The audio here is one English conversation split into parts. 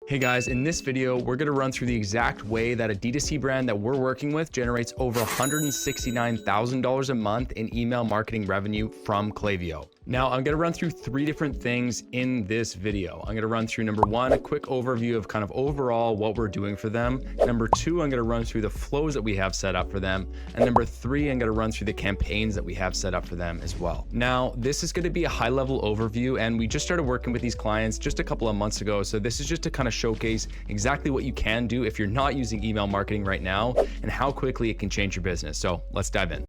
Hey guys, in this video, we're gonna run through the exact way that a D2C brand that we're working with generates over $169,000 a month in email marketing revenue from Klaviyo. Now, I'm gonna run through three different things in this video. I'm gonna run through number one, a quick overview of kind of overall what we're doing for them. Number two, I'm gonna run through the flows that we have set up for them. And number three, I'm gonna run through the campaigns that we have set up for them as well. Now, this is gonna be a high level overview, and we just started working with these clients just a couple of months ago. So this is just to kind of showcase exactly what you can do if you're not using email marketing right now and how quickly it can change your business. So let's dive in.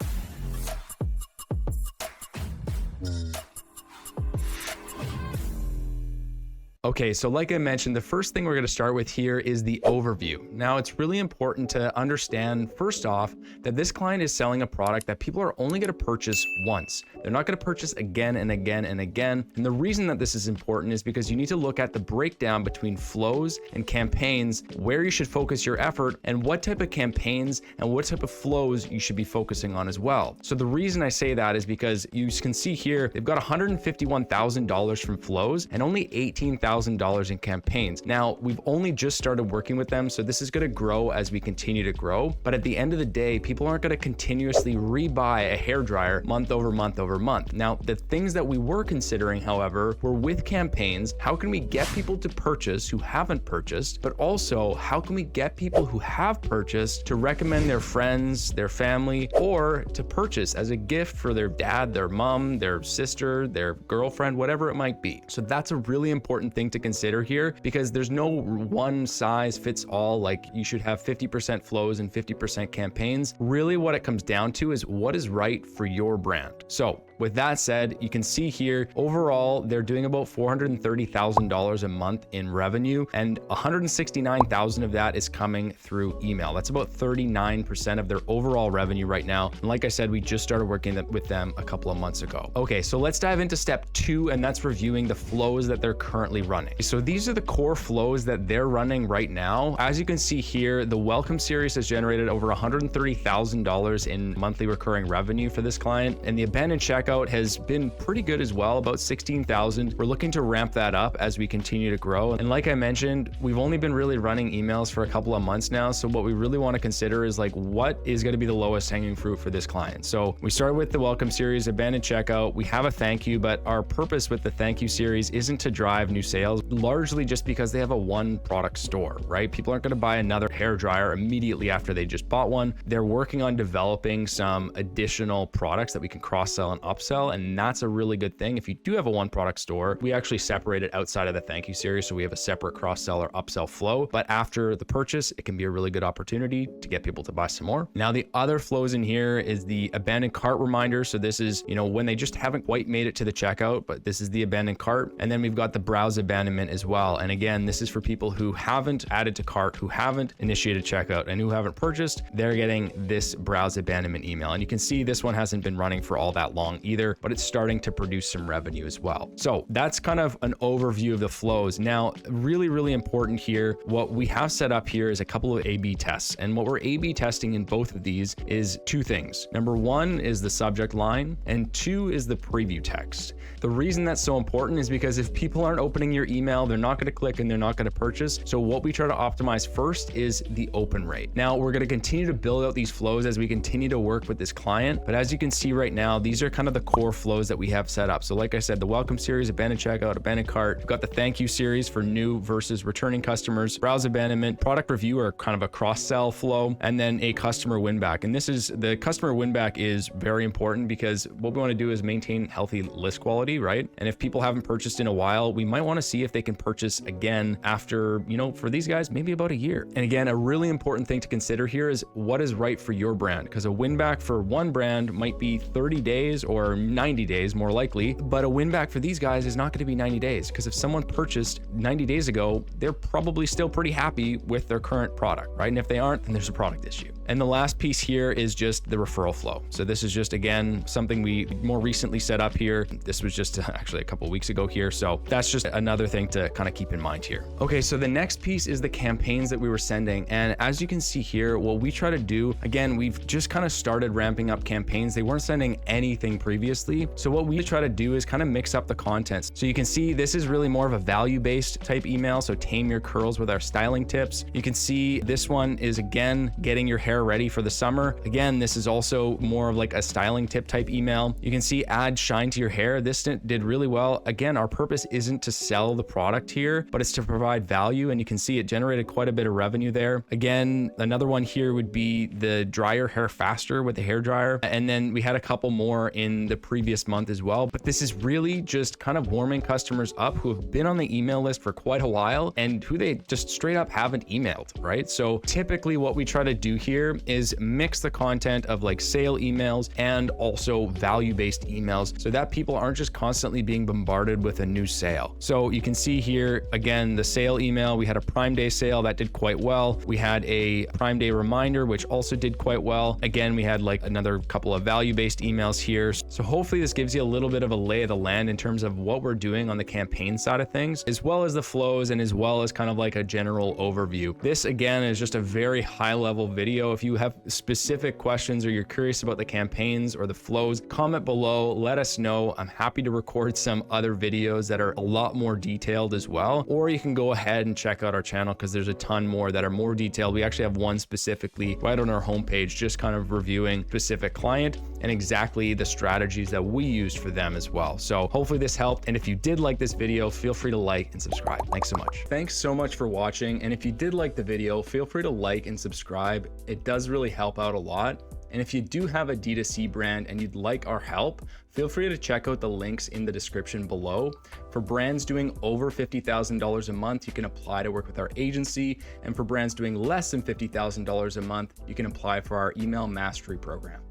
Okay, so like I mentioned, the first thing we're gonna start with here is the overview. Now, it's really important to understand, first off, that this client is selling a product that people are only gonna purchase once. They're not gonna purchase again and again and again. And the reason that this is important is because you need to look at the breakdown between flows and campaigns, where you should focus your effort, and what type of campaigns and what type of flows you should be focusing on as well. So the reason I say that is because you can see here, they've got $151,000 from flows and only $18,000 in campaigns. Now, we've only just started working with them, so this is going to grow as we continue to grow. But at the end of the day, people aren't going to continuously rebuy a hairdryer month over month over month. Now, the things that we were considering, however, were with campaigns. How can we get people to purchase who haven't purchased? But also, how can we get people who have purchased to recommend their friends, their family, or to purchase as a gift for their dad, their mom, their sister, their girlfriend, whatever it might be. So that's a really important thing to consider here, because there's no one size fits all, like you should have 50% flows and 50% campaigns. Really what it comes down to is what is right for your brand. So with that said, you can see here, overall, they're doing about $430,000 a month in revenue, and $169,000 of that is coming through email. That's about 39% of their overall revenue right now. And like I said, we just started working with them a couple of months ago. Okay, so let's dive into step two, and that's reviewing the flows that they're currently running. So these are the core flows that they're running right now. As you can see here, the welcome series has generated over $130,000 in monthly recurring revenue for this client, and the abandoned checkout has been pretty good as well, about 16,000. We're looking to ramp that up as we continue to grow. And like I mentioned, we've only been really running emails for a couple of months now. So what we really want to consider is like, what is going to be the lowest hanging fruit for this client? So we started with the welcome series, abandoned checkout. We have a thank you, but our purpose with the thank you series isn't to drive new sales, largely just because they have a one product store, right? People aren't going to buy another hairdryer immediately after they just bought one. They're working on developing some additional products that we can cross-sell and upsell, and that's a really good thing. If you do have a one product store, we actually separate it outside of the thank you series, so we have a separate cross-sell or upsell flow. But after the purchase, it can be a really good opportunity to get people to buy some more. Now, the other flows in here is the abandoned cart reminder. So this is, when they just haven't quite made it to the checkout, but this is the abandoned cart. And then we've got the browse abandonment as well. And again, this is for people who haven't added to cart, who haven't initiated checkout, and who haven't purchased. They're getting this browse abandonment email. And you can see this one hasn't been running for all that long either, but it's starting to produce some revenue as well. So that's kind of an overview of the flows. Now, really, really important here, what we have set up here is a couple of A/B tests. And what we're A/B testing in both of these is two things. Number one is the subject line, and two is the preview text. The reason that's so important is because if people aren't opening your email, they're not going to click and they're not going to purchase. So what we try to optimize first is the open rate. Now, we're going to continue to build out these flows as we continue to work with this client. But as you can see right now, these are kind of the core flows that we have set up. So like I said, the welcome series, abandoned checkout, abandoned cart. We've got the thank you series for new versus returning customers, browse abandonment, product review, or kind of a cross-sell flow, and then a customer win back. And this is the customer win back is very important because what we want to do is maintain healthy list quality, right? And if people haven't purchased in a while, we might want to see if they can purchase again after, for these guys, maybe about a year. And again, a really important thing to consider here is what is right for your brand, because a win back for one brand might be 30 days or 90 days more likely, but a win back for these guys is not going to be 90 days, because if someone purchased 90 days ago, they're probably still pretty happy with their current product, right? And if they aren't, then there's a product issue. And the last piece here is just the referral flow. So this is just, again, something we more recently set up here. This was just actually a couple weeks ago here. So that's just another thing to kind of keep in mind here. Okay, so the next piece is the campaigns that we were sending. And as you can see here, what we try to do, again, we've just kind of started ramping up campaigns. They weren't sending anything previously. So what we try to do is kind of mix up the contents. So you can see this is really more of a value-based type email. So tame your curls with our styling tips. You can see this one is, again, getting your hair ready for the summer. Again, this is also more of like a styling tip type email. You can see add shine to your hair. This did really well. Again, our purpose isn't to sell the product here, but it's to provide value. And you can see it generated quite a bit of revenue there. Again, another one here would be the dry your hair faster with the hair dryer. And then we had a couple more in the previous month as well. But this is really just kind of warming customers up who have been on the email list for quite a while and who they just straight up haven't emailed, right? So typically what we try to do here is mix the content of like sale emails and also value-based emails so that people aren't just constantly being bombarded with a new sale. So you can see here, again, the sale email, we had a Prime Day sale that did quite well. We had a Prime Day reminder, which also did quite well. Again, we had like another couple of value-based emails here. So hopefully this gives you a little bit of a lay of the land in terms of what we're doing on the campaign side of things, as well as the flows and as well as kind of like a general overview. This, again, is just a very high-level video. If you have specific questions or you're curious about the campaigns or the flows, comment below, let us know. I'm happy to record some other videos that are a lot more detailed as well, or you can go ahead and check out our channel because there's a ton more that are more detailed. We actually have one specifically right on our homepage, just kind of reviewing specific client and exactly the strategies that we used for them as well. So hopefully this helped. And if you did like this video, feel free to like and subscribe. Thanks so much. Thanks so much for watching. And if you did like the video, feel free to like and subscribe. It does really help out a lot. And if you do have a D2C brand and you'd like our help, feel free to check out the links in the description below. For brands doing over $50,000 a month, you can apply to work with our agency. And for brands doing less than $50,000 a month, you can apply for our email mastery program.